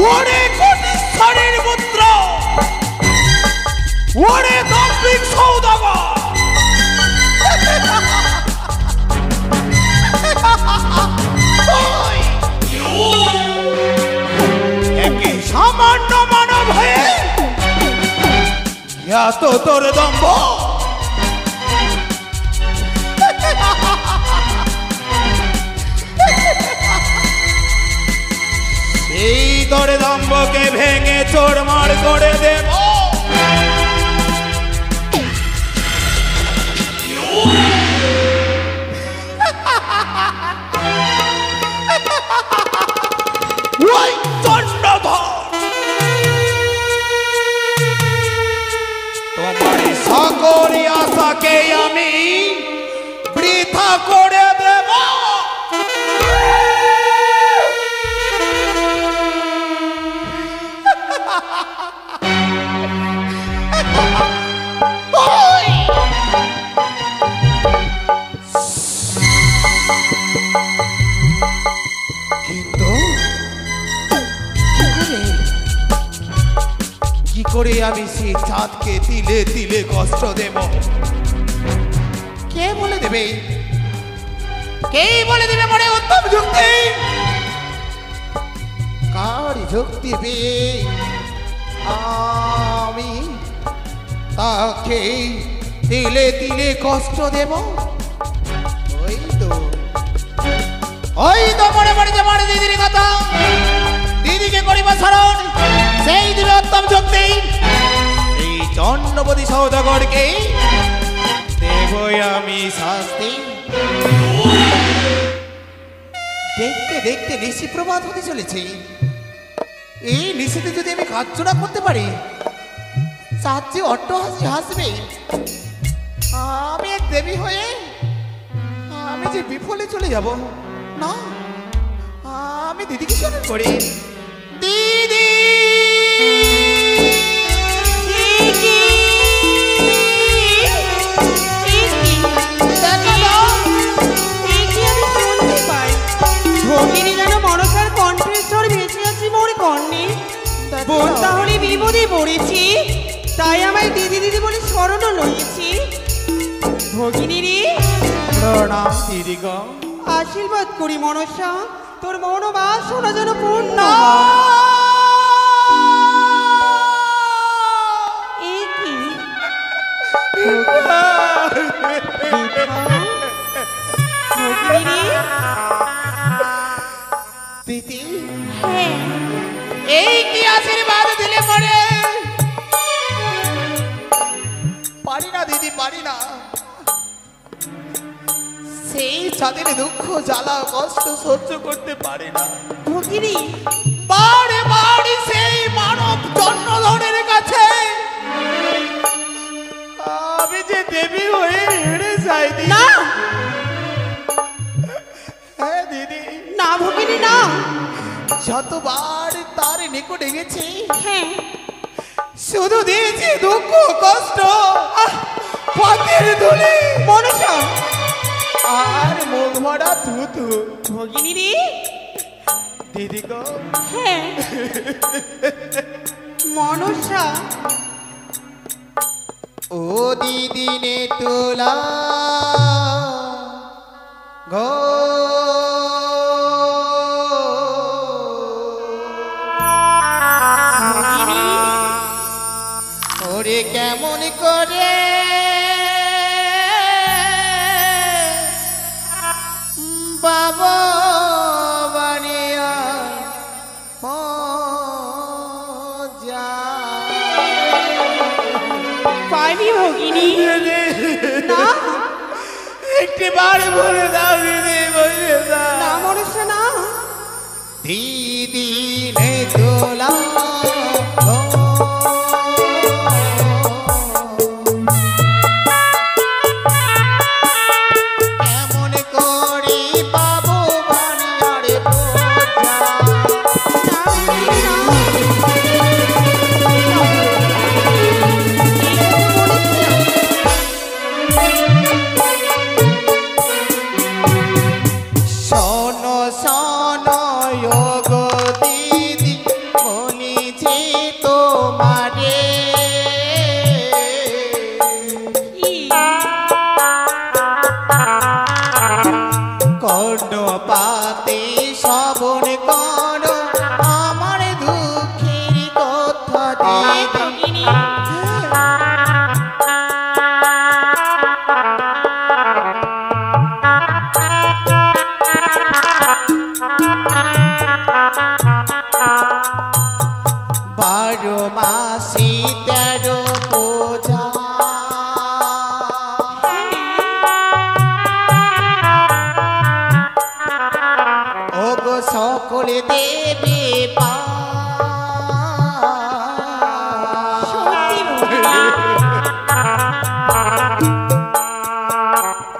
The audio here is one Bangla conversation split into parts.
ওরে কোটিশ্বরের পুত্র, ওরে দাম্ভিক সৌদাগর, একই সামান্য মানব হয়ে এত তোর দম্ভ। এই তোর দম্ভকে ভেঙে চোরমার করে দেব। ওই চন্ডধর তোমার সকল আশাকে আমি বৃথা করে দেব। কিন্তু কি করে আমি সেই চাঁদকে তিলে তিলে কষ্ট দেব? কে বলে দেবে? কে বলে দেবে মনে উত্তম যুক্তি? কার যুক্তি পেয়ে আমি তাকে তিলে তিলে কষ্ট দেব? ওই তো মনে পড়েছে আমার দিদির কথা। দিদিকে করিব স্মরণ, সেই দিবে উত্তম যুক্তি। এই চন্ডপতি সৌদাগরকে দেবই আমি শাস্তি। দেখতে দেখতে নিশি প্রভাত হতে চলেছে। এই নিশিতে যদি আমি কাজটা করতে পারি, চাচি অট্ট হাসি হাসবে। আমি এক দেবী হয়ে আমি যে বিফলে চলে যাব না। আমি দিদিকে স্মরণ করি। দিদি মনসার কণ্ঠেশ্বর ভেসে আছি মোর কর্ণে। বোন তাহলে বিপদে পড়েছি, তাই আমায় দিদি দিদি বলে স্মরণ লইয়েছি। ভগিনী রে প্রণাম দিদি গো। আশীর্বাদ করি মনসা, তোর মনোবাসনা যেন পূর্ণ। এই কি দিদি? হ্যাঁ, এই কি আশীর্বাদ দিলে পরে? পারি না দিদি, পারি না। সেই চাঁদের দুঃখ জ্বালা কষ্ট সহ্য করতে পারি না। ভগিনী বারে বারে সেই মানব জন্মধরের কাছে আমি যে দেবী হয়ে হেরে যাই দিদি। না, হ্যাঁ দিদি, না ভগিনী না। যতবার তার নিকটে গেছি, হ্যাঁ, শুধু দিয়েছি দুঃখ কষ্ট, পথের ধুলি মনসা আর মুখ ভরা থুতু। ভগিনী রে দিদি গো, হ্যাঁ মনসা। ও দিদি নে তোলা গো, ওরে কেমন করে বাবা বানিয়া পাইনি ভগিনী না। একটি বার বলে দাও দিদি, বলে দাও না মনসা না। দিদি নে তোলা শোনো শোনো যোগতি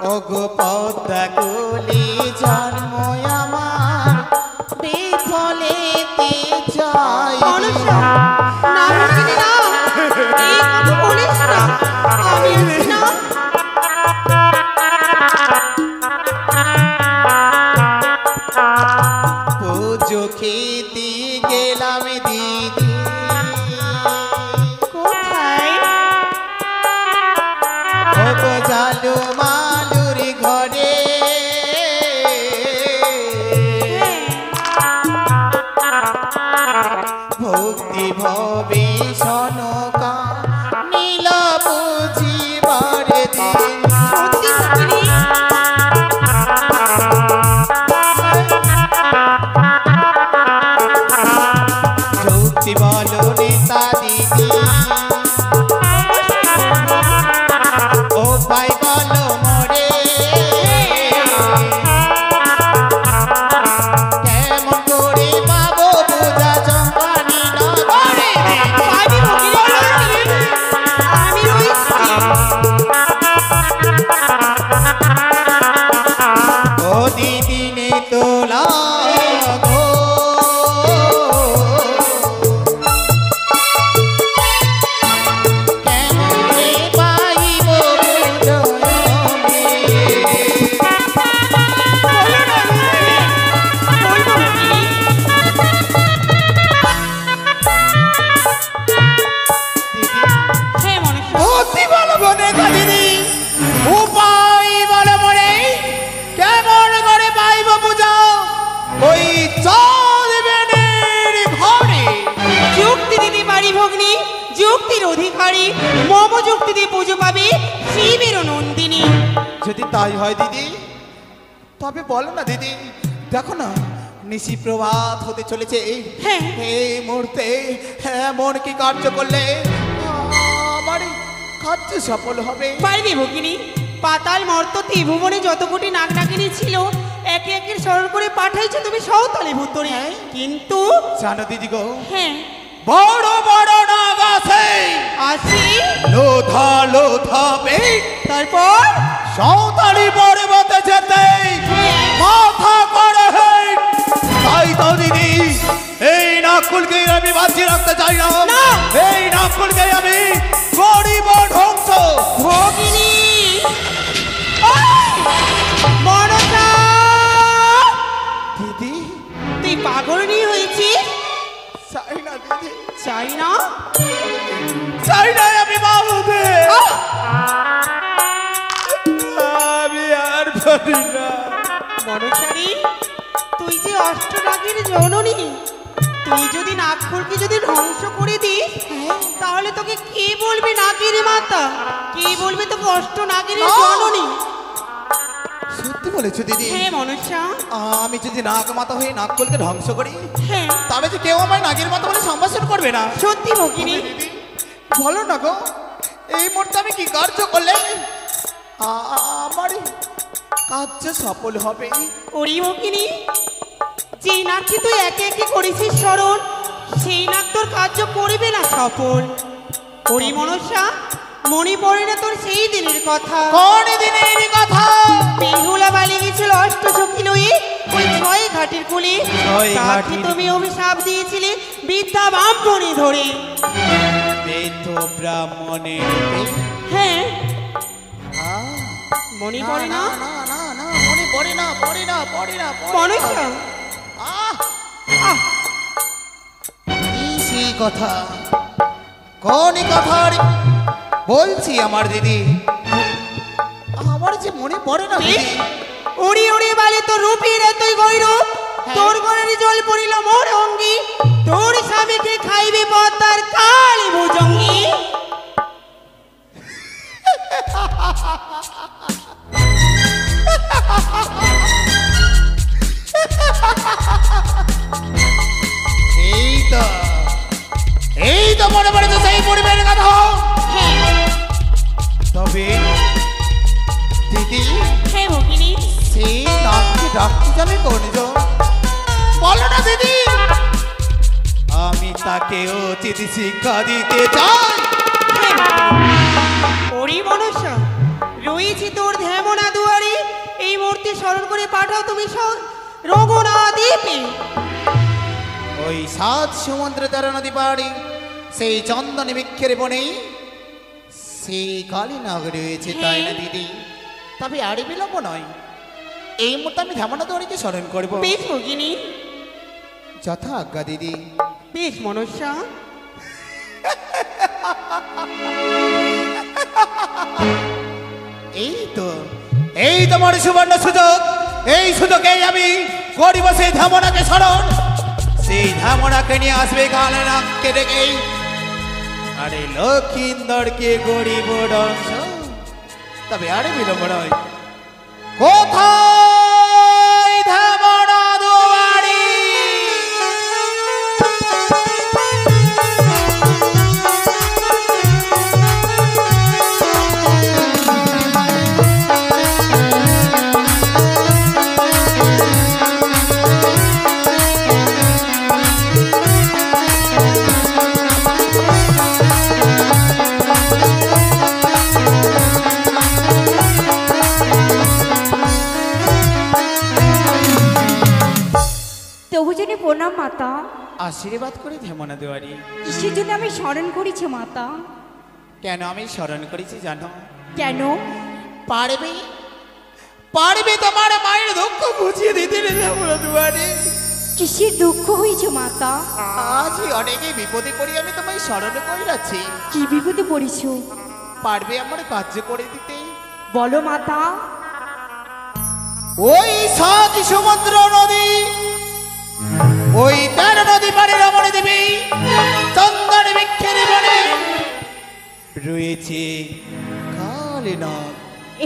ওগো পদ্মা কুলি জন্ম আমার বিফলেতে যায় মনসা না ভগিনী না, এই কথা বলিস না, আমি আছি না। পুজো খেতে গেলাম দিদি কোথায়? ওগো জালু মালুর ঘরে ভক্তি ভবে সনকা নীল বুঝিবার দিন সত্যি ভগিনী? যুক্তি বলো নেতা দিদি ও ভাই বলো মরে কেমন করে পাবো পূজা চম্পানি নগরে পাবি ভগিনী, আমি রয়েছি। ও দিদি নে তোলা গো কেমনে পাইব হ্যাঁ মনসা, ভক্তি বলো বনে দিদি উপায় বলো মরে কেমন করে পাইব পূজা ওই চাঁদ বেনের ঘরে যুক্তি দিতে পারি ভগ্নী, যুক্তির অধিকারী, মম যুক্তি দিয়ে পুজো পাবে শিবের নন্দিনী। যদি তাই হয় দিদি তবে বলো না দিদি দেখো না নিশি প্রভাত হতে চলেছে হ্যাঁ। এই মুহূর্তে এমন কি কার্য করলে আমার এই কার্য সফল হবে পারবি ভগিনী, পাতাল মর্ত ত্রিভুবনে যত কোটি নাগ নাগিনী ছিল একে একে স্মরণ করে পাঠাইছো তুমি সহতলে ভূতরে, কিন্তু জানো দিদি গো হ্যাঁ বড় বড় নাগ আছে আসি, লোধা লোধা পেট তারপর সাঁওতালি পর্বতে যেতে মাথা করে হেট। তাই তো দিদি এই নাকুলকে আমি বাঁচিয়ে রাখতে চাই না না। এই নাকুলকে আমি গরিব ধ্বংস ভগিনী মনসা, দিদি তুই পাগলনি হয়েছিস? চাই না দিদি চাই না? চাই না আমি বাবুকে আমি আর পারি না মনসারি, তুই যে অষ্টনাগের জননী, তুই যদি নাগপুরকে যদি ধ্বংস করে দিস তাহলে তোকে কে বলবে নাগের মাতা, কে বলবে তোকে অষ্টনাগের না। জননী? সত্যি বলেছো দিদি হ্যাঁ মনসা, আমি যদি নাগ মাতা হয়ে নাগকুলকে ধ্বংস করি হ্যাঁ তবে যে কেউ আমার নাগের মাতা বলে সম্ভাষণ করবে না সত্যি ভগিনী। দিদি বলো না গো এই মুহূর্তে আমি কি কার্য করলে আমার কার্য সফল হবে ওরি ভগিনী, যেই নাগকে তুই একে একে করেছিস স্মরণ সেই নাগ তোর কার্য করবে না সফল। ওরি মনসা, মনে পড়ে না তোর সেই দিনের কথা? কোন দিনের কথা বেহুলা বালি গেছিল অষ্টসখী লয়ে ওই ছয় ঘাটের কোলে, ছয় তাকে ঘাটের- তুমি অভিশাপ দিয়েছিলে বিদ্যা ব্রাহ্মণে ধরে। বেদ ব্রাহ্মণের হ্যাঁ মনে পড়ে না? না না না মনে পড়ে না পড়ে না পড়ে না মনসা, আহ আহ কি সেই কথা কোন কথা বলছি আমার দিদি আমার যে মনে পড়ে না দিদি উড়ি উড়ি বালি তোর রূপের এতই গৌরব, তোর গড়ের জল পড়িল মোর অঙ্গি, তোর স্বামীকে খাইবে পদ্মার কালী ভুজঙ্গি। এই তো মনে পড়েছে সেই পরিবারের কথা হ্যাঁ তবে দিদি হ্যাঁ ভগিনী, সেই নামকে ডাকতে যাবে কোনজন বলো না দিদি আমি তাকে উচিত শিক্ষা দিতে চাই ওরি মনসা, রয়েছে তোর ধ্যামনা দুয়ার স্মরণ করে পাঠাও তুমি রঘুনাথদ্বীপে। ওই 7 সমুদ্র 13 নদী পাড়ি সেই চন্দনী বৃক্ষের বনে সেই কালীনাগ রয়েছে, তাই না দিদি? তবে আর বিলম্ব নয়, এই মুহূর্তে আমি ধামনা দড়িকে স্মরণ করবো। বেশ ভগিনী, যথা আজ্ঞা দিদি। বেশ মনস্যা। এই তো আমার সুবর্ণ সুযোগ, এই সুযোগেই আমি করিব সেই ধামনাকে স্মরণ। সেই ধামনাকে নিয়ে আসবে কালীনাগকে ডেকে, আরে লক্ষিন্দরকে গরিব ডংস। তবে আরে বিলম্ব নয়, কোথায় ধামনা দুয়ারি? তবুজনে প্রণাম মাতা। আশীর্বাদ করে ধামনা দুয়ারি। কিসের জন্য আমি স্মরণ করেছি মাতা? কেন আমি স্মরণ করেছি জানো? কেন? পারবে পারবে তোমার মায়ের দুঃখ বুঝিয়ে দিতে ধামনা দুয়ারি। কিসের দুঃখ হয়েছে মাতা? আজ অনেকে বিপদে পড়ি আমি তোমায় স্মরণ করে যাচ্ছি। কি বিপদে পড়েছ? পারবে আমার কার্য করে দিতে? বলো মাতা। ওই 7 সমুদ্র নদী, ওই 13 নদী পারে রমণী দেবী চন্দন বৃক্ষের বনে রয়েছে কালীনাগ।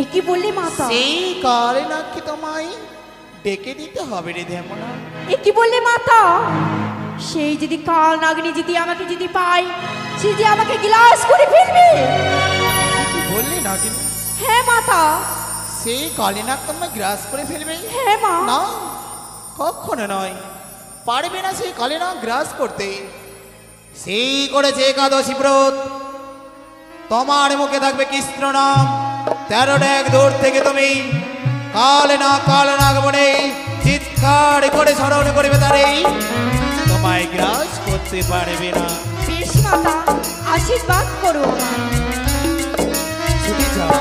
এ কি বললে মাতা? সেই কালীনাগকে তোমায় ডেকে দিতে হবে রে ধামনা। এ কি বললে মাতা? সেই যদি কাল নাগিনী যদি আমাকে যদি পায়, সে যে আমাকে গ্লাস করে ফেলবে। কি বললি নাগিনী? হ্যাঁ মাতা। সেই কালীনাগ তোমায় গ্রাস করে ফেলবে? হ্যাঁ মা। না, কখনো নয়, পারবে না সেই কালীনাগ গ্রাস করতে। সেই করেছে একাদশী ব্রত, তোমার মুখে থাকবে কৃষ্ণ নাম। 13 ডেক দূর থেকে তুমি কালীনাগ বনে চিৎকার করে স্মরণ করবে, তারে তোমায় গ্রাস করতে পারবে না। বেশ মাতা, আশীর্বাদ করো আমার। ছুটে যাও।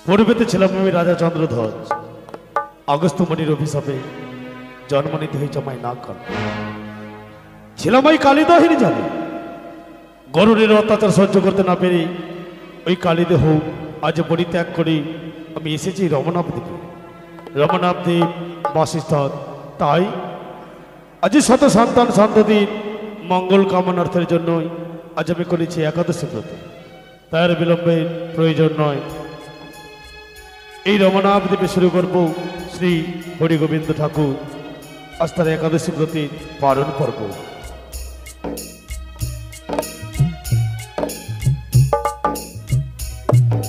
পূর্বেতে ছিলাম আমি রাজা চন্দ্রধ্বজ। অগস্ত্যমণির অভিশাপে জন্ম নিতে হয়েছে আমায় নাগ কন্যা। ছিলাম ওই কালীদহের জানে, গরুরের অত্যাচার সহ্য করতে না পেরে ওই কালীদেহ আজ পরিত্যাগ করে আমি এসেছি রমনাবদ্বীপে। রমনাবদ্বীপ বাসস্থান, তাই আজ শত সন্তান সন্ততির মঙ্গল কামনার্থের জন্যই আজ আমি করেছি একাদশী ব্রত। তার বিলম্বের প্রয়োজন নয়, এই রমনাবদ্বীপে শুরু করব শ্রী হরিগোবিন্দ ঠাকুর আস্থার একাদশী ব্রতের পালন পর্ব।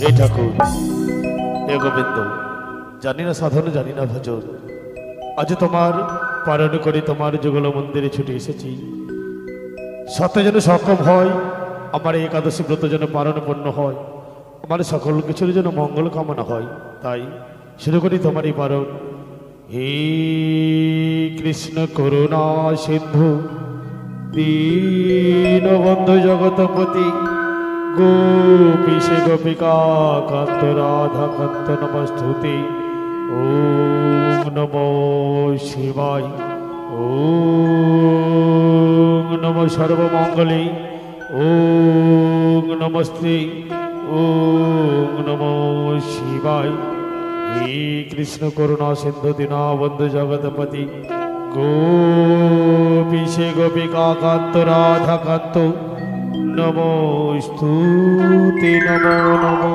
এই ঠাকুর, এ গোবিন্দ, জানি না সাধন, জানি না ভজন, আজ তোমার পালন করে তোমার যুগল মন্দিরে ছুটে এসেছি। সত্য যেন সক্ষম হয়, আমার এই একাদশী ব্রত যেন পালনপূর্ণ হয়, আমার সকল কিছুর যেন মঙ্গল কামনা হয়। তাই শুরু করি তোমার এই পালন। হে কৃষ্ণ করুণা সিন্ধু দীনবন্ধু জগৎপতি গোপীশে গোপিকা কান্ত রাধা কান্ত নমস্তুতে। ওম নমো শিবায়, ওম নমো সর্বমঙ্গলে, ওম নমস্তে, ওম নমো শিবায়। হে কৃষ্ণ করুণা সিন্ধু দীনবন্ধু জগৎপতি গোপীশে গোপিকা কান্ত রাধা কান্ত নমস্তুতে। নমো নমো।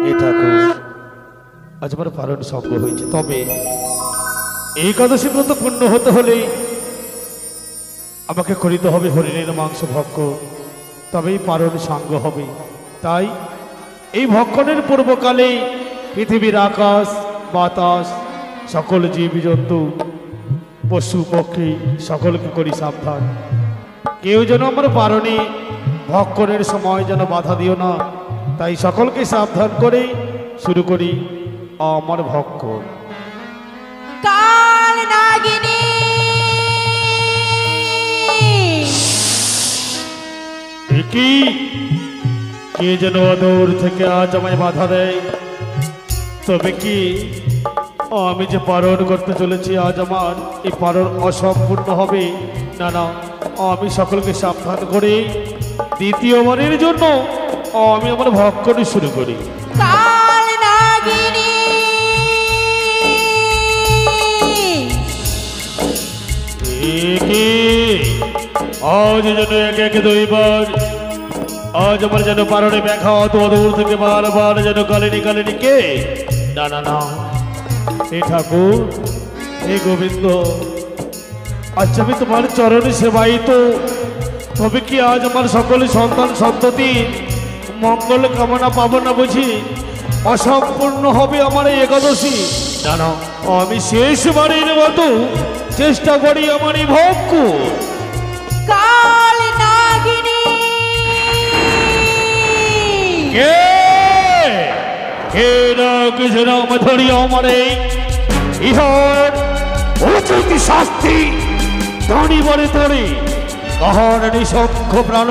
এ ঠাকুর, আজ আমার পালন সঙ্গ হয়েছে, তবে একাদশী ব্রত পূর্ণ হতে হলে আমাকে করিতে হবে হরিণের মাংস ভক্ষ, তবেই পারণ সাঙ্গ হবে। তাই এই ভক্ষণের পূর্বকালে পৃথিবীর আকাশ বাতাস সকল জীবজন্তু পশু পক্ষী সকলকে করি সাবধান। কেউ যেন আমার পারণে ভক্ষণের সময় যেন বাধা দিও না। তাই সকলকে সাবধান করে শুরু করি আমার ভক্ষণ। কাল নাগিনী কি কে যেন দূর থেকে আজ আমায় বাধা দেয়? তবে কি আমি যে পালন করতে চলেছি আজ আমার এই পালন অসম্পূর্ণ হবে? না না, আমি সকলকে সাবধান করে দ্বিতীয়বারের জন্য আমি আমার ভক্ষণ শুরু করি। কাল নাগিনী কি আজ যেন একে একে দুইবার আজ আমার যেন পারণে ব্যাঘা অত দূর থেকে বারবার যেন কালিনী কালিনী কে? না না না, হে ঠাকুর, হে গোবিন্দ, আচ্ছা আমি তোমার চরণে সেবায়িত, তবে কি আজ আমার সকলে সন্তান সন্ততি মঙ্গল কামনা পাবো না বুঝি? অসম্পূর্ণ হবে আমার এই একাদশী। না না, আমি শেষবারের মতো চেষ্টা করি আমার এই ভক্ষ। কাল নাগিনী কে কে ডাকে যেন আমার ধরি আমার এই ইহার উচিত শাস্তি ধনী বলে ধরে কাহার নিঃসংখ্য প্রাণ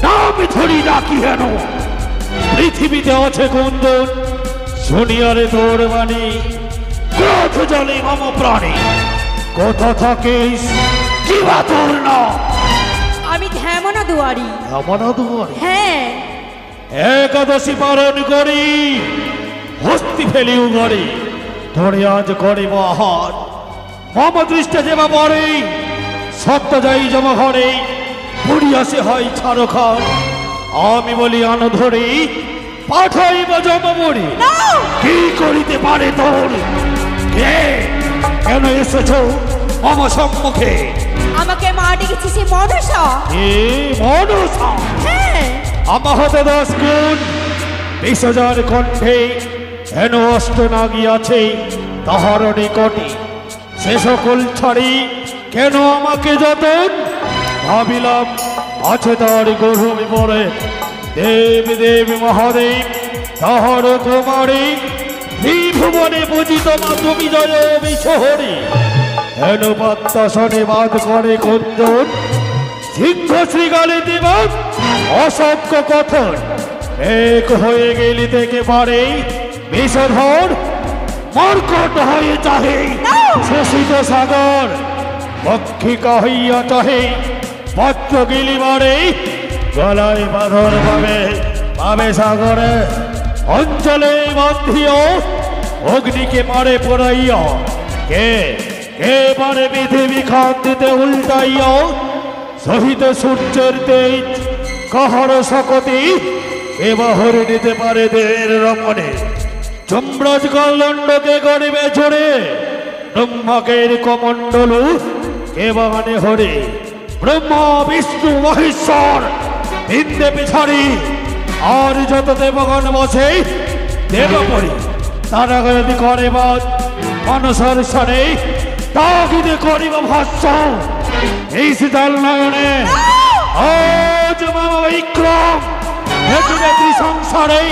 নামে ধরি ডাকি হেন। পৃথিবীতে আছে কুন্দন শুনিয়ারে তোর বাণী, ক্রোধ জলে মম প্রাণী কোথা থাকিস কি বা তোর না? আমি ধ্যামনা দুয়ারি। আমার দুয়ার হ্যাঁ, একাদশী পালন করি হস্তি ফেলিও গড়ে ধরে আজ করে আহার মম দৃষ্টে যেবা পরে সত্য যাই জমা ঘরে পুড়িয়াছে হয় ছাড়ো খান। আমি বলি আনো ধরে পাঠাইব জমা মরে। কি করিতে পারে তোর? কে কেন এসেছ মম সম্মুখে? আমাকে মা ডেকেছে সে মনসা। এ মনসা হ্যাঁ, আমা হতে 10 গুণ 20,000 কণ্ঠে হেন অষ্ট নাগী আছে তাহার নিকটে, সে সকল ছাড়ি কেন আমাকে যতন? ভাবিলাম আছে তার গৌরবী পরে দেবী দেবী মহাদেব তাহার কুমারী ত্রিভুবনে পূজিত মা তুমি জয় বিশহরী। হেন বাত্যাসনে বাদ করে কুঞ্জন সিংহ শ্রীগালে দিবক অসভ্য কথন এক হয়ে গেলি থেকে পারে বিষধর মর্কট হয়ে চাহে শোষিত সাগর পক্ষিকা হইয়া চাহে পত্র গিলি মারে গলায় বাঁধর পাবে পাবে সাগরে অঞ্চলে বান্ধিও অগ্নিকে মারে পড়াইয়া কে কে পারে পৃথিবী খান দিতে উল্টাইয়া সহিত সূর্যের তেজ কাহার শকতি এবার হরে নিতে পারে দের রমণে যমরাজ কল্লণ্ডকে গরিবে ঝরে ব্রহ্মাকের কমণ্ডলু এবারে হরে ব্রহ্মা বিষ্ণু মহেশ্বর তিন দেবী ছাড়ি আর যত দেবগণ বসে দেবপরি তারা যদি করে বাদ মানসর সরে তাগিদে করিব ভাষ্য এই শীতল নয়নে আজ মামা বিক্রম হেতুরে সংসারে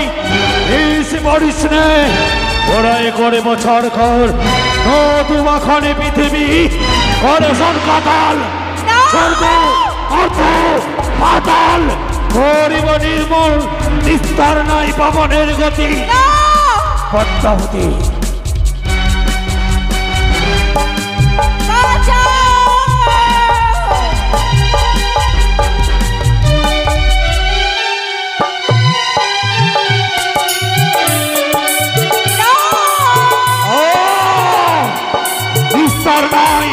ইস মরিস নে ওরাই করে বছর খর নতুমাখানে পৃথিবী করে সরকাতাল স্বর্গ অর্থ পাতাল গরিব নির্মল নিস্তার নাই পাবনের গতি পদ্মাবতী নিস্তার নাই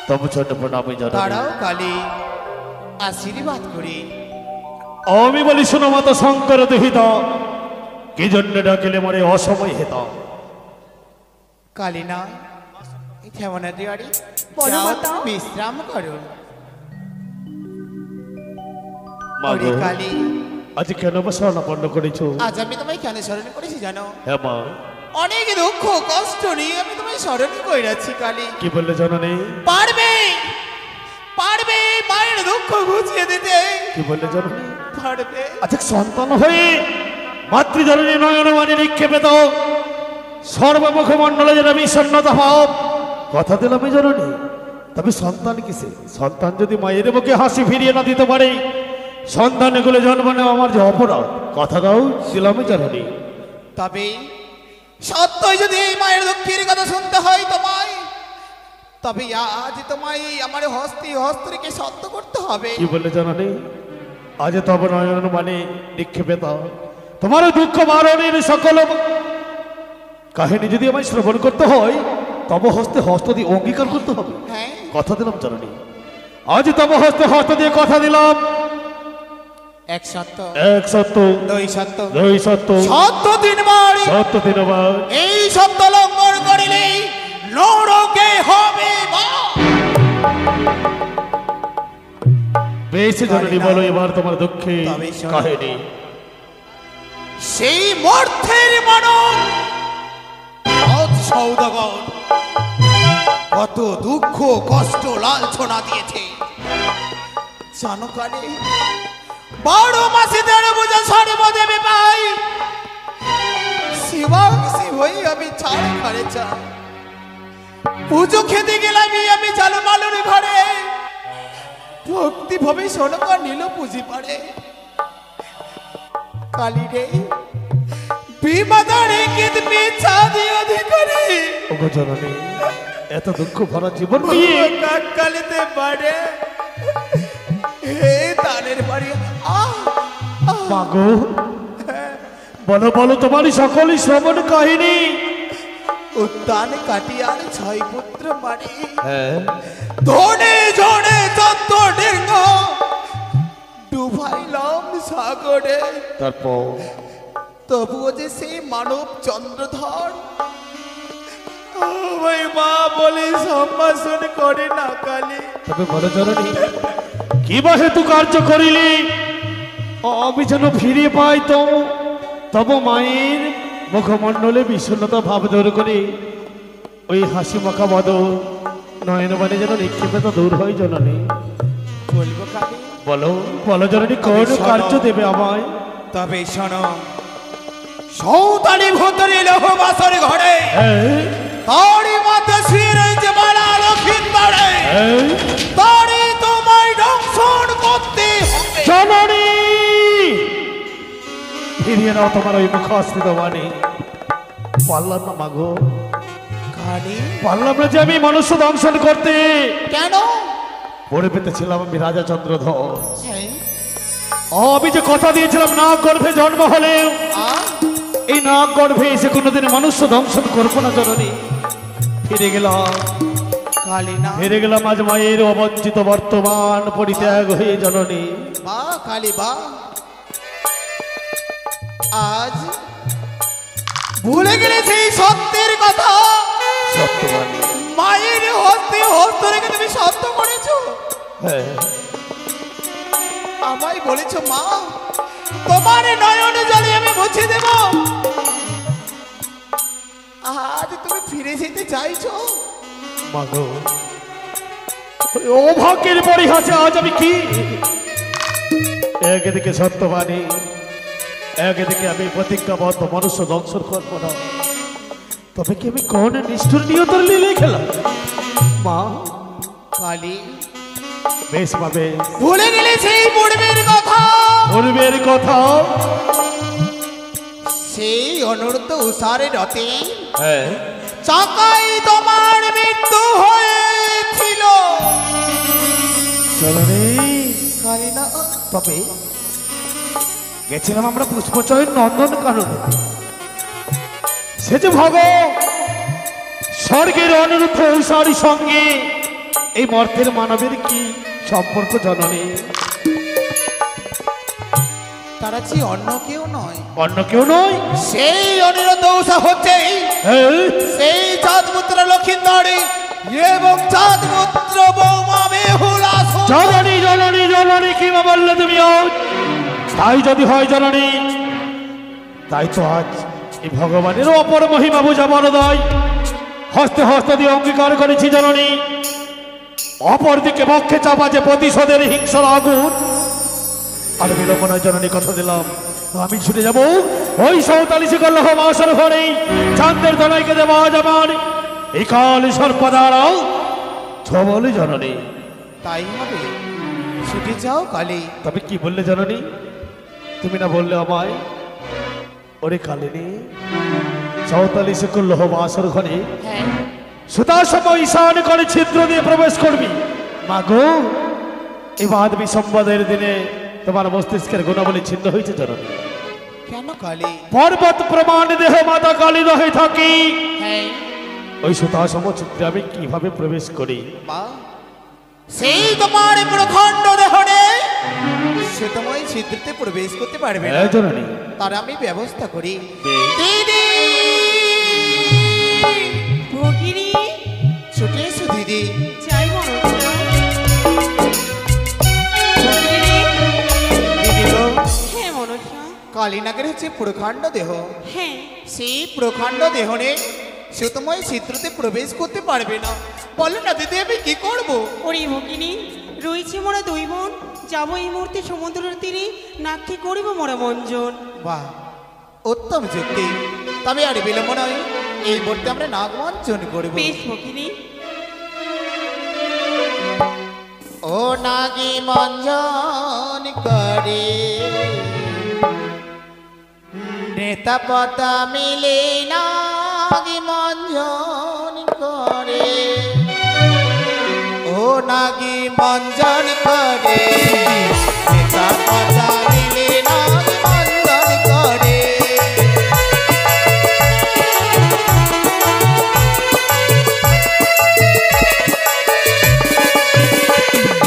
তবু ছোট প্রণামী জানাই তারাও কালী আশীর্বাদ করি। আমি বলি শোনো মাতা শঙ্কর দেহিত কি জন্য ডাকিলে মরে অসময় হেতাম। কালিনা যেমন দিওয়ারি বলো মাতা। বিশ্রাম করুন। মা ওরে গো, কালী, আজ কেন বা স্বর্ণাপন্ন করেছো? আজ আমি তোমায় কেন স্মরণ করেছি জানো? হ্যাঁ মা, অনেক দুঃখ কষ্ট নিয়ে আমি তোমায় স্মরণ করে যাচ্ছি কালী। কি বললে জননী? পারবে পারবে মায়ের দুঃখ ঘুচিয়ে দিতে কি বললে জননী? পারবে। আচ্ছা, সন্তান হয়ে মাতৃজননী নয়ন মানে নিক্ষেপে দাও সর্বমুখমণ্ডলে যেন বিষণ্ণতা ভাব। কথা দিলাম আমি জননী, তবে সন্তান কিসে? সন্তান যদি মায়ের মুখে হাসি ফিরিয়ে না দিতে পারে, সন্তান এগুলো জন্ম নেওয়া আমার যে অপরাধ। কথা দাও দিলাম জননী। তবে সত্যই যদি এই মায়ের দুঃখের কথা শুনতে হয় তোমায়, তবে আজ তোমায় আমার হস্তে হস্ত রেখে সত্য করতে হবে। কি বললে জননী? আজ তব নয়ন মানে নিক্ষেপে দাও তোমার দুঃখ মারণের সকল কাহিনী যদি আমায় শ্রবণ করতে হয়, তব হস্তে হস্ত দিয়ে অঙ্গীকার করতে হবে। হ্যাঁ, কথা দিলাম জননী, আজ তব হস্তে হস্ত দিয়ে কথা দিলাম। এক সত্য, এক সত্য, দুই সত্য, দুই সত্য, সত্য তিনবার। সত্য তিনবার। এই সত্য লঙ্ঘন করিলে নরকে হবে বা। বেশ জননী, বলো এবার তোমার দুঃখে তবে শোনো। কাহিনী। সেই মর্থের মানব সৎ সৌদাগর কত দুঃখ কষ্ট লাঞ্ছনা দিয়েছে জানো কালে? 12 মাসে 13 বোঝা সর্বদেবে পাই, শিবাংশী হয়ে আমি ছাড় ঘরে চাই। পুজো খেতে গেলাম আমি চালু মালুর ঘরে, ভক্তি ভাবে সোনকার নিল পুঁজি পারে। কালী রে বিমাদারে কিত পিছা দিয়ে অধিকারে, ওগো জননী, এত দুঃখ ভরা জীবন নিয়ে কাকালিতে বাড়ে হে তানের বাড়ি। মাগো, বলো বলো তোমারই সকলই শ্রবণ কাহিনী। উদ্যান কাটিয়ার 6 পুত্র মারি, হ্যাঁ, ধনে ঝড়ে তত্ত্ব ডেঙ্গ ডুবাইলাম সাগরে। তারপর তবুও যে সেই মানব চন্দ্রধর ওই মা বলে সম্ভাষণ করে না কালী। তবে বলো জননী, কি বা হেতু কার্য করিলি আমি যেন ফিরে পাই তো তব মায়ের মুখমণ্ডলে বিষণ্ণতা ভাব দূর করে ওই হাসি মাখা বদল নয়ন মানে যেন নিক্ষেপে তো দূর হয় জননী। বলবো কালী? বলো বলো জননী, কোন শোনো। কার্য দেবে আমায়? তবে শোনো, সৌতানি ভূতরি লোহ বাসর ঘরে হ্যাঁ, তারি মাথা শুয়ে রয়েছে বালা লক্ষ্মীর বাড়ে, হ্যাঁ, তারি তোমায় দংশন করতে হবে। জননী ফিরিয়ে নাও তোমার ওই মুখ অস্থিত বাণী। পারলাম না মাগো, কালী পারলাম না যে আমি মনুষ্য দংশন করতে। কেন? পড়ে পেতেছিলাম আমি রাজা চন্দ্রধর। হ্যাঁ, আমি যে কথা দিয়েছিলাম নাগ গর্ভে জন্ম হলে এই নাগ গর্ভে এসে কোনোদিন মনুষ্য দংশন করবো না জননী। ফিরে গেলাম, কালী না ফিরে গেলাম আজ মায়ের অবঞ্চিত বর্তমান পরিত্যাগ হয়ে জননী। বা কালী বা, আজ ভুলে গেলে সেই সত্যের কথা। সত্যবাণী, মায়ের হস্তে হস্ত রেখে তুমি সত্য করেছো, হ্যাঁ, আমায় বলেছো মা তোমার নয়ন জলে আমি মুছে দেব। আজ তুমি ফিরে যেতে চাইছো? মাগো, ওই অভাগ্যের পরিহাসে আজ আমি কি? একদিকে সত্যবাণী, একদিকে আমি প্রতিজ্ঞাবদ্ধ মনুষ্য দংশন করবো না। তবে কি আমি কোন নিষ্ঠুর নিয়তর লীলে খেলাম? মা, কালী বেশ পাবে ভুলে গেলে সেই পূর্বের কথা, পূর্বের কথা। সেই অনর্থ উষারে রতে হ্যাঁ, চাকাই তোমার মৃত্যু হয়েছিল। জননী, কালী না তবে গেছিলাম আমরা পুষ্পচয়ন নন্দন কাননে। সে যে ভগ স্বর্গের অনিরুদ্ধ ঐশ্বরীর সঙ্গে এই মর্তের মানবের কি সম্পর্ক জননী? তারা যে অন্য কেউ নয়, অন্য কেউ নয়। সেই অনিরুদ্ধ উষা হচ্ছে এই, সেই চাঁদপুত্র লক্ষিন্দরী এবং চাঁদপুত্র বৌমা বেহুলা। জননী জননী জননী কি বা বললে তুমি আজ? তাই যদি হয় জননী, তাই তো আজ এই ভগবানের অপর মহিমা বুঝা বড়দায় হস্তে হস্তে দিয়ে অঙ্গীকার করেছি জননী। অপরদিকে পক্ষে চাপা যে প্রতিশোধের হিংসার আগুন, আর বিড়ম্বনায় জননী কথা দিলাম, আমি ছুটে যাব ওই ৪৭ কল্লহ মাসের ঘরে চাঁদের তলাইকে দেওয়া যাবার এই কাল সর্পদারাও ছবলে জননী। তাই হবে, ছুটে যাও কালী। তবে কি বললে জননী? তুমি না বললে আমায়, ওরে কালিনী ৪৪ কল্লহ মাসের ঘরে হ্যাঁ, সুতাসম ঈশান করে ছিদ্র দিয়ে প্রবেশ করবি। মাগো, এই বাদ বিসম্বাদের দিনে তোমার মস্তিষ্কের গুণাবলী ছিন্ন হয়েছে জননী। কেন কালী? পর্বত প্রমাণ দেহ মাতা কালী রহে থাকি, হ্যাঁ ওই সুতাসম চিত্রে আমি কিভাবে প্রবেশ করি? মা, সেই তোমার প্রখণ্ড দেহনে সে তোমায় ছিদ্রতে প্রবেশ করতে পারবে না। হ্যাঁ জননী। তার আমি ব্যবস্থা করি। বেশ। দিদি, ভগিনী, ছুটে এসো দিদি। যাই মনসা। ভগিনী, দিদি গো, হ্যাঁ মনসা, কালীনাগের হচ্ছে প্রখণ্ড দেহ, হ্যাঁ সেই প্রখণ্ড দেহনে সে তোমায় ছিদ্রতে প্রবেশ করতে পারবে না। বলো না দিদি, আমি কি করব? ওরে ভগিনী, রয়েছে মোরা দুই বোন, যাবো এই মুহূর্তে সমুদ্রের তীরে, নাকি করিব মোরা মঞ্জন। বাহ, উত্তম যুক্তি। তবে আর বিলম্ব নয়, এই মুহূর্তে আমরা নাগমঞ্চন করব। বেশ ভগিনী। ও নাগি মঞ্জন করে নেতা পতা মিলে নাগি মঞ্জন করে, ও নাগি মঞ্জন করে নেতা পতা মিলে নাগি মঞ্জন করে।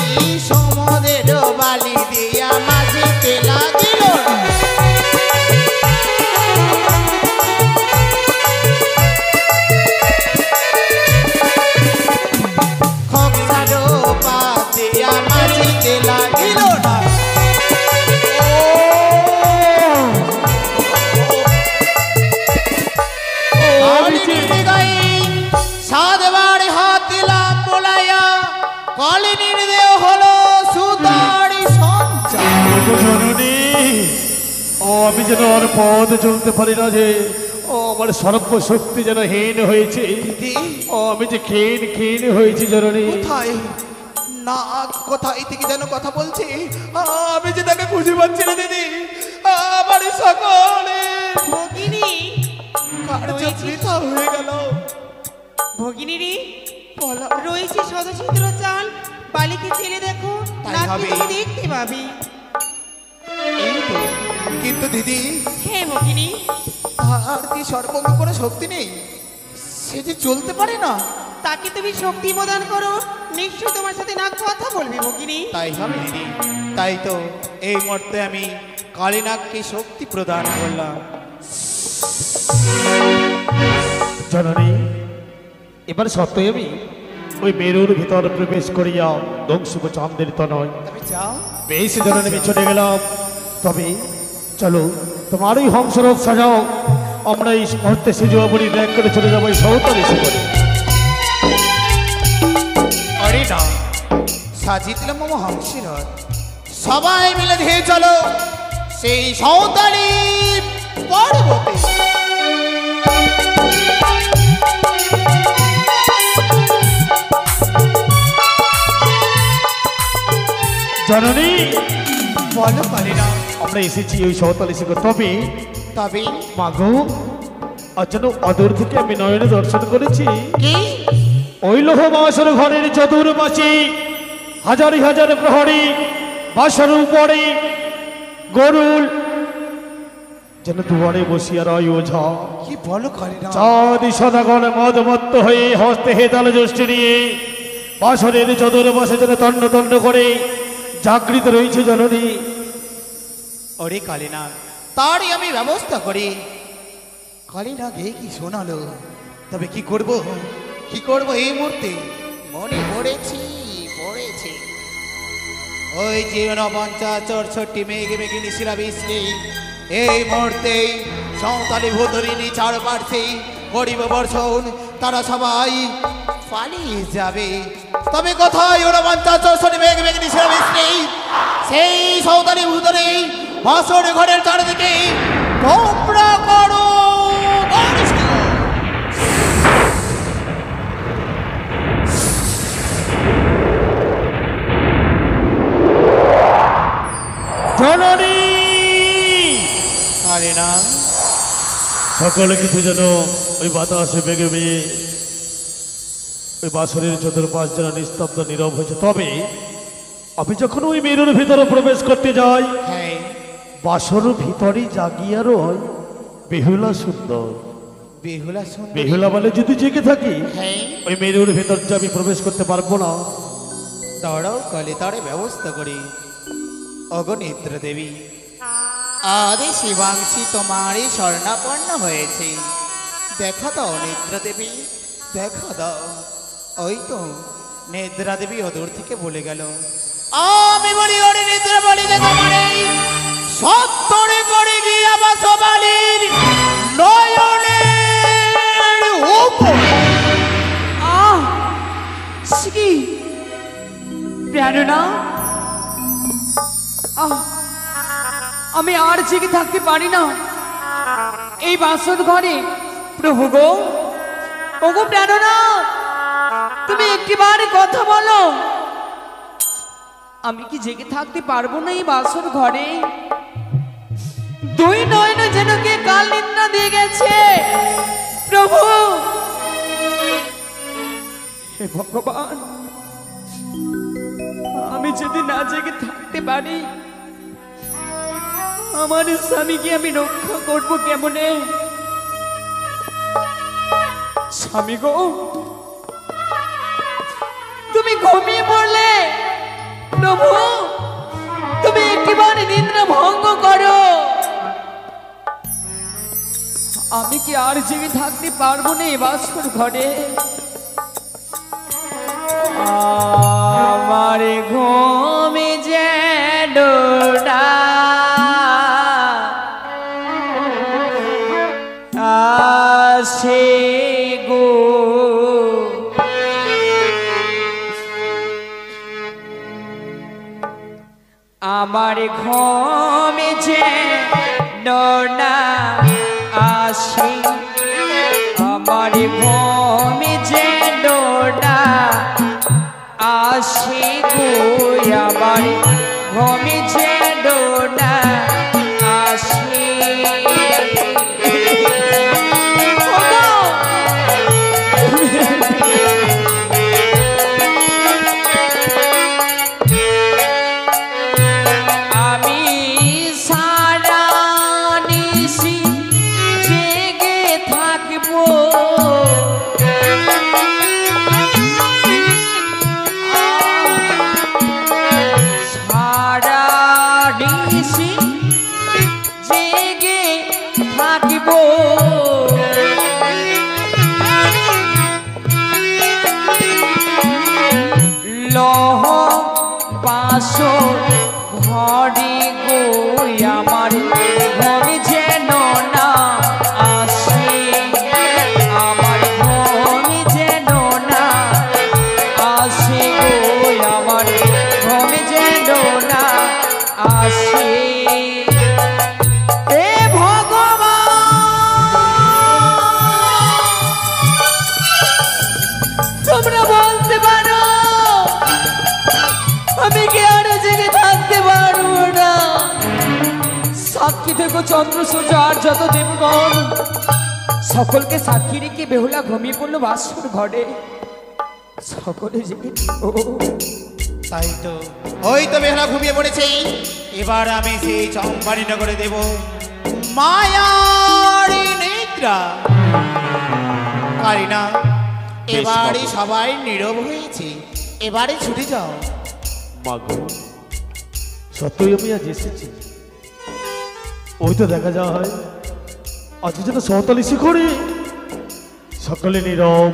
এই সমুদ্রের বালি দিয়া মাঝিতে লাগিল খগসারো পাশ দিয়া মাঝিতে লাগিল না। সাতবার হাত দিলাম বলাইয়া কালিনীর দেহ হলো সুতারি সঞ্চার। ওগো জননী, ও আমি যেন আর পথ চলতে পারি না, যে ও আমার সর্বশক্তি যেন হীন হয়েছে। দিদি, ও আমি যে ক্ষীণ ক্ষীণ হয়েছি জননী। কোথায় না কোথায় থেকে যেন কথা বলছে, আমি যে তাকে খুঁজে পাচ্ছি না দিদি। আমার সকলে ভগিনী, কার্য বৃথা হয়ে গেল। ভগিনী রে, বলো। রয়েছে শতচিত্র চাল, বালিকে ছেড়ে দেখো, তাই নাকি হবে। তুমি দেখতে পাবি। এই তো, কিন্তু দিদি হ্যাঁ ভগিনী, তার কি সর্বজ্ঞ কোনো শক্তি নেই? সে যে চলতে পারে না। তাকে তুমি শক্তি প্রদান করো, নিশ্চয়ই তোমার সাথে না কথা বলবে ভগিনী। তাই হবে দিদি, তাই তো এই মুহূর্তে আমি কালীনাগকে শক্তি প্রদান করলাম। জননী, এবার সত্যই আমি ওই মেরুর ভিতর প্রবেশ করিয়া দংশুক চাঁদের তনয় তবে যাও। বেশ জননী, আমি চলে গেলাম। তবে চলো, তোমার ওই হংসরথ সাজাও, আমরা এই মুহূর্তে সেজুয়াবুড়ি ব্যাগ করে চলে যাবো এই সৌতাল এসে করে। আরে না, সাজিয়ে দিলাম মামা হংসের রথ। সবাই মিলে ধেয়ে চলো সেই সৌতালি পর্বতে। জননী, বলো কালীনা। আমরা এসেছি ওই সৌতাল এসে করে। তবে তবে মাগো, আজ যেন অদূর থেকে আমি নয়নে দর্শন করেছি কি? ওই লোহ বাসর ঘরের চতুর্পাশে হাজারি হাজার প্রহরী, বাসর উপরে গরুল যেন দুয়ারে বসিয়া রয় ওঝা। কি বলো কালীনা? চাঁদি সদাগণ মদমত্ত হয়ে হস্তে হেতাল জ্যোষ্ঠী নিয়ে বাসরের চতুর্পাশে যেন তন্ন তন্ন করে জাগৃত রয়েছে জননী। ওরে কালীনাগ, তারই আমি ব্যবস্থা করি। কালীনাগ এ কি শোনালো, তবে কি করব, কি করব এই মুহূর্তে মনে পড়েছি। ওই যে 49 মেঘে মেঘে নিশিরা বৃষ্টি, এই মুহূর্তে সাঁওতালি ভূতরিণী চারপাশে গরিব বর্ষণ, তারা সবাই পালিয়ে যাবে। তবে কোথায় 49 মেঘে মেঘে নিশিরা বৃষ্টি, সেই সাঁওতালি ভূতরিণী বাসর ঘরের চারিদিকে তোমরা করো বর্ষণ। জননী কালীনাগ, সকলে কিছু যেন ওই বাতাসে বেগে বেয়ে ওই বাসরের চতুর্পাশ যেন নিস্তব্ধ নীরব হয়েছে। তবে আমি যখন ওই মেরুর ভিতরে প্রবেশ করতে যাই, হ্যাঁ বাসর ভিতরে জাগিয়ে রয় বেহুলা সুন্দর। বেহুলা সুন্দরী, বেহুলা বলে যদি জেগে থাকি, হ্যাঁ ওই মেরুর ভিতর যে আমি প্রবেশ করতে পারবো না। দাঁড়াও কালে তারে ব্যবস্থা করি। অগণিত্র দেবী, আদি শিবাংশী তোমারই স্বর্ণাপন্ন হয়েছে, দেখা দাও নিদ্রা দেবী, দেখা দাও। ওই তো নিদ্রা দেবী অদূর থেকে বলে গেল, আমি বলি ওরে নিদ্রা বলি দেখা মানে সত্তরে করে গিয়া বাসবালির নয়নের উপর। কি প্রেরণা, আমি আর জেগে থাকতে পারি না এই বাসর ঘরে। প্রভু গো, ওগো প্রেরণা, তুমি একটিবার কথা বলো, আমি কি জেগে থাকতে পারবো না এই বাসর ঘরে? দুই নয়ন যেন কে কাল নিদ্রা দিয়ে গেছে। প্রভু, হে ভগবান, আমি যদি না জেগে থাকতে পারি, আমার স্বামীকে আমি রক্ষা করবো কেমনে? স্বামী গো, তুমি ঘুমিয়ে পড়লে। প্রভু, তুমি একটিবার নিদ্রা ভঙ্গ করো, আমি কি আর জেগে থাকতে পারবো না এই বাসর ঘরে? আমার ঘুমে যেন আসে গো, আমার ঘুমে যেন আসে, আমার ঘুমে যেন আসে গো, আমার ঘুমে যেন আসে। আমি সারা নিশি জেগে থাকবো, সারা নিশি জেগে থাকবো, লহ বাসর ঘরে গো, আমার ঘরে যেন না আসে, আমার ঘরে যেন না আসে গো, আমার ঘরে যেন না আসে। হে ভগবান, তোমরা বলতে পারো আমি কি আর জেগে থাকতে পারবো না? সাক্ষী দেখো চন্দ্র সূর্য আর যত দেবগণ, সকলকে সাক্ষী রেখে বেহুলা ঘুমিয়ে পড়লো বাসর ঘরে। সকলে জেগে তাই তো, ওই তো বেহুলা ঘুমিয়ে পড়েছে। এবার আমি সেই চম্পানি নগরে দেব মায়ার নিদ্রা। কালীনাগ, এবারে সবাই নীরব হয়েছে, এবারে ছুটে যাও। মাগো, সত্যই আমি আজ এসেছি। ওই তো দেখা যায় আজ যেন সহতালি শিখরে সকলে নীরব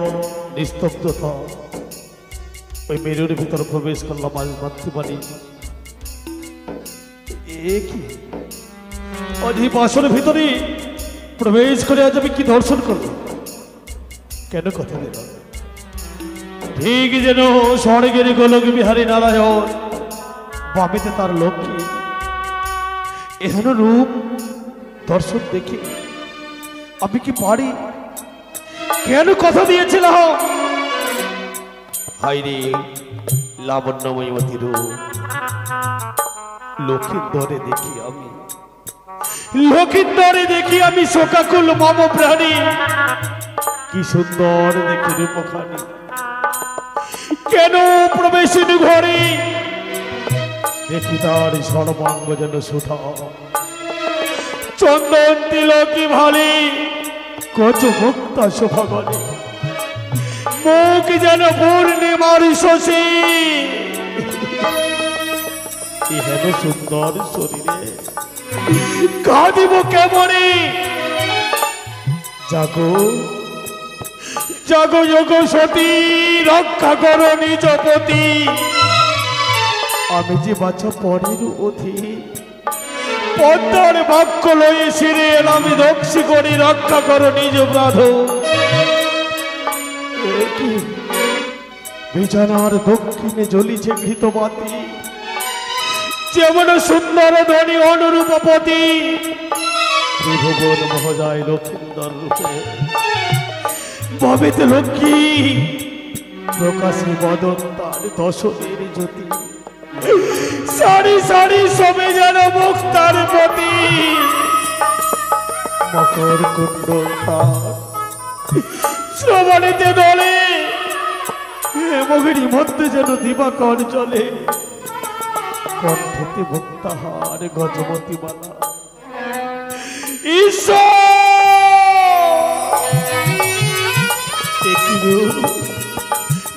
নিস্তব্ধতা। ওই মেরুর ভিতর প্রবেশ করলাম আজ মাতৃবাণী। এ কি আজ এই বাসনের ভিতরে প্রবেশ করে আজ আমি কি দর্শন করব? কেন কথা দিলাম ঠিক যেন স্বর্গের গোলক বিহারী নারায়ণ, বামেতে তার লক্ষ্মী, এহেন রূপ দর্শন দেখে আমি কি পারি? কেন কথা দিয়েছিলাম? হাইরে লাবণ্যময়ী রূপ লক্ষিন্দরে দেখি আমি শোকাকুল মম প্রাণী, কি সুন্দর দেখি রূপখানি। কেন প্রবেশিনী ঘরে দেখি তার সর্বাঙ্গ যেন সুঠা, চন্দন তিলকি ভালে কচ মুক্তা শোভা বলে, মুখ যেন পূর্ণিমার শশী। হেন সুন্দর শরীরে কাঁদিব কেমনে? জাগো জাগো যোগ সতী, রক্ষা করো নিজ পতি। আমি যে বাছা পরের অধীন, পদ্মার বাক্য লয়ে শিরে এলাম দক্ষি করি, রক্ষা করো নিজ ব্রাধ। বিছানার দক্ষিণে জ্বলিছে ঘৃতবাতি, যেমন সুন্দর ধনী অনুরূপপতি, ত্রিভুবন মহোদয় লক্ষিন্দর রূপে ভবেতে লক্ষ্মী, প্রকাশী বদন তার দশনের জ্যোতি, সারি সারি সবে যেন মুক্তার পতি। মকর কুণ্ডল তার শ্রবণীতে দলে, হেমগিরি মধ্যে যেন দিবাকর চলে, কণ্ঠেতে মুক্তাহার গজমতি মালা। ঈশ্বর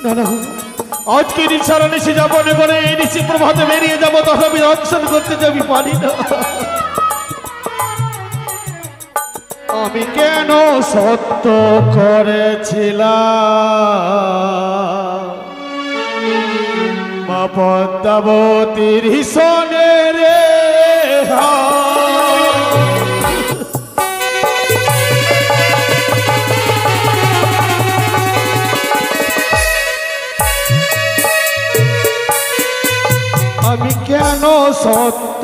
না না, আজকে নিশারা নিশে যাবো বলে এই নিশি প্রভাতে বেরিয়ে যাবো, তথাপি দর্শন করতে যাবি পারি না। আমি কেন সত্য করেছিলাম মা পদ্মাবতীর সনে রে, আমি কেন সত্য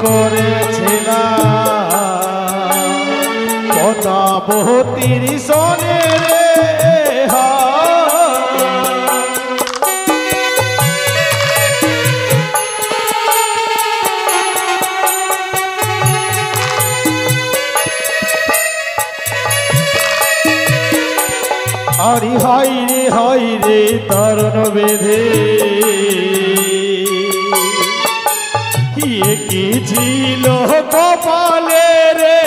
করেছিলাম পদ্মাবতীর সনে রে, আরে হাই রে তরুণ বেধে কি ছিল কপালে রে,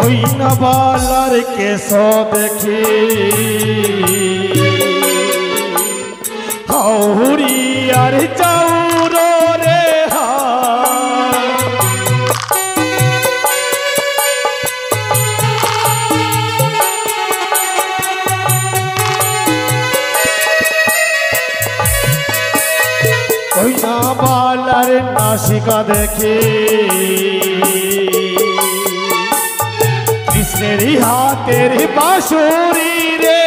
ওই নাবালার কেশ দেখে হাউরি আর চাউর রে, ওই নাবালার নাসিকা দেখে কৃষ্ণের হাতের বাঁশুরি রে,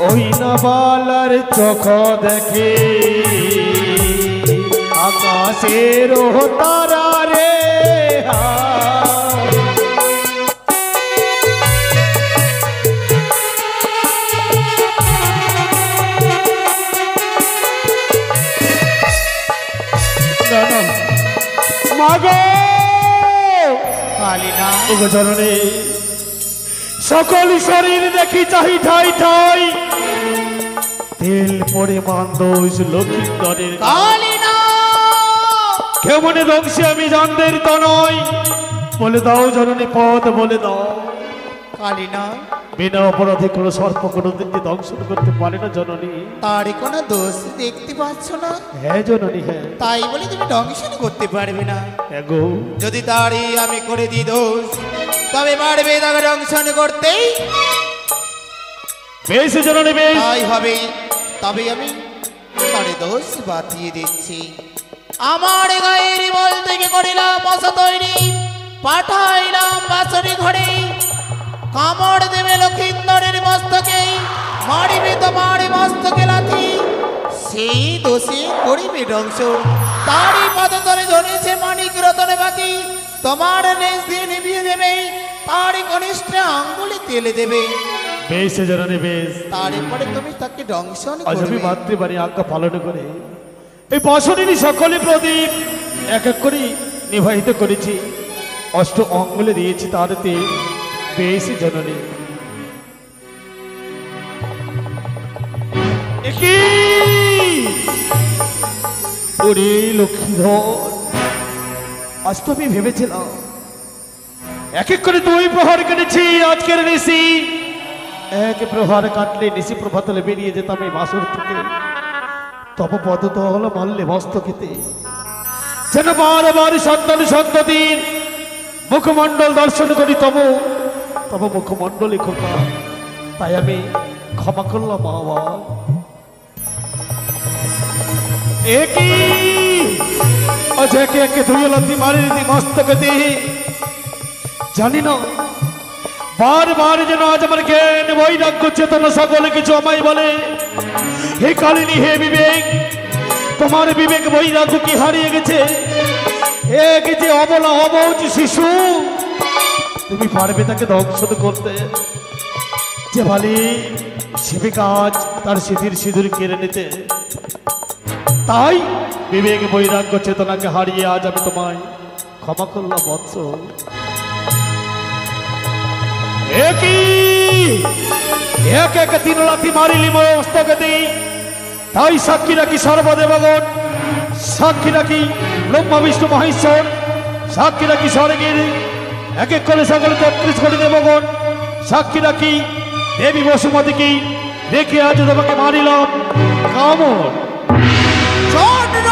ওই নাবালার চোখ দেখে আকাশের তারা রে, মাগো কালিনা জননী সকল শরীর দেখি চাহি ঠাই ঠাই তেল পরিমাণ দোষ লক্ষিন্দরের কালিনা কেমনে ধ্বংসে আমি জানদের তো নয় বলে দাও জননী পদ বলে দাও কালিনা বিনা অপরাধে কোনো সর্প কোনো দিনকে দংশন করতে পারে না জননী তার কোনো দোষ দেখতে পাচ্ছ না হ্যাঁ জননী হ্যাঁ তাই বলে তুমি দংশন করতে পারবে না এগো যদি তারই আমি করে দিই দোষ তবে পারবে তাকে দংশন করতেই বেশ জননী বেশ তাই হবে তবে আমি তার দোষ বাতিয়ে দিচ্ছি আমার গায়ের বল থেকে করিলাম মশা তৈরি পাঠাইলাম বাসরি ঘরে কামড় দেবে লক্ষিন্দরের মস্তকে মারিবে তোমার মস্তকে লাথি সেই দোষে করিবে দংশন তারই পদতলে ধরেছে মানিক রতনে বাতি তোমার নেজ দিয়ে নিভিয়ে দেবে তারই কনিষ্ঠ আঙ্গুলে তেলে দেবে বেশ জননী বেশ তারপরে তুমি তাকে দংশন আজ আমি করবে মাতৃবাণী আজ্ঞা পালন করে এই বছরেরই সকলে প্রদীপ এক এক করে নির্বাহিত করেছি অষ্ট অঙ্গুলে দিয়েছি তারতে বেশ জননী একি ওরে লক্ষ্মীধর আজ তো আমি ভেবেছিলাম এক এক করে দুই প্রহার কেটেছি আজকের ঋষি এক প্রহার কাটলে নিশি প্রভাতলে বেরিয়ে যেতাম এই বাসর থেকে তপ পদত হলো মারলে মস্তকেতে যেন বারবার সন্তান সন্ততির মুখমণ্ডল দর্শন করি তব মুখমণ্ডলে খোকা তাই আমি ক্ষমা করলাম বাবা একই আজ একে একে ধুয়ে লতি মারি মস্তকেতে জানি না বারবার যেন আজ আমার জ্ঞান বৈরাগ্য চেতনা সকলে কিছু আমায় বলে হে কালিনী হে বিবেক তোমার বিবেক বৈরাগ্য কি হারিয়ে গেছে এক যে অবলা অবৌজ শিশু তুমি পারবে তাকে দংশন করতে যে ভালি সেবিকা আজ তার সিঁথির সিঁদুর কেড়ে নিতে তাই বিবেক বৈরাগ্য চেতনাকে হারিয়ে আজ আমি তোমায় ক্ষমা করলাম বৎস এক এক তিন লাথি মারিলি মস্তকে দিই তাই সাক্ষী রাখি সর্বদেবগণ সাক্ষী রাখি ব্রহ্মা বিষ্ণু মহেশ্বর সাক্ষী রাখি স্বর্গের এক এক করে সকলে ৩৩ কোটি দেবগণ সাক্ষী রাখি দেবী বসুমতীকে রেখে আজ তোমাকে মারিলাম কামড় চন্দ্র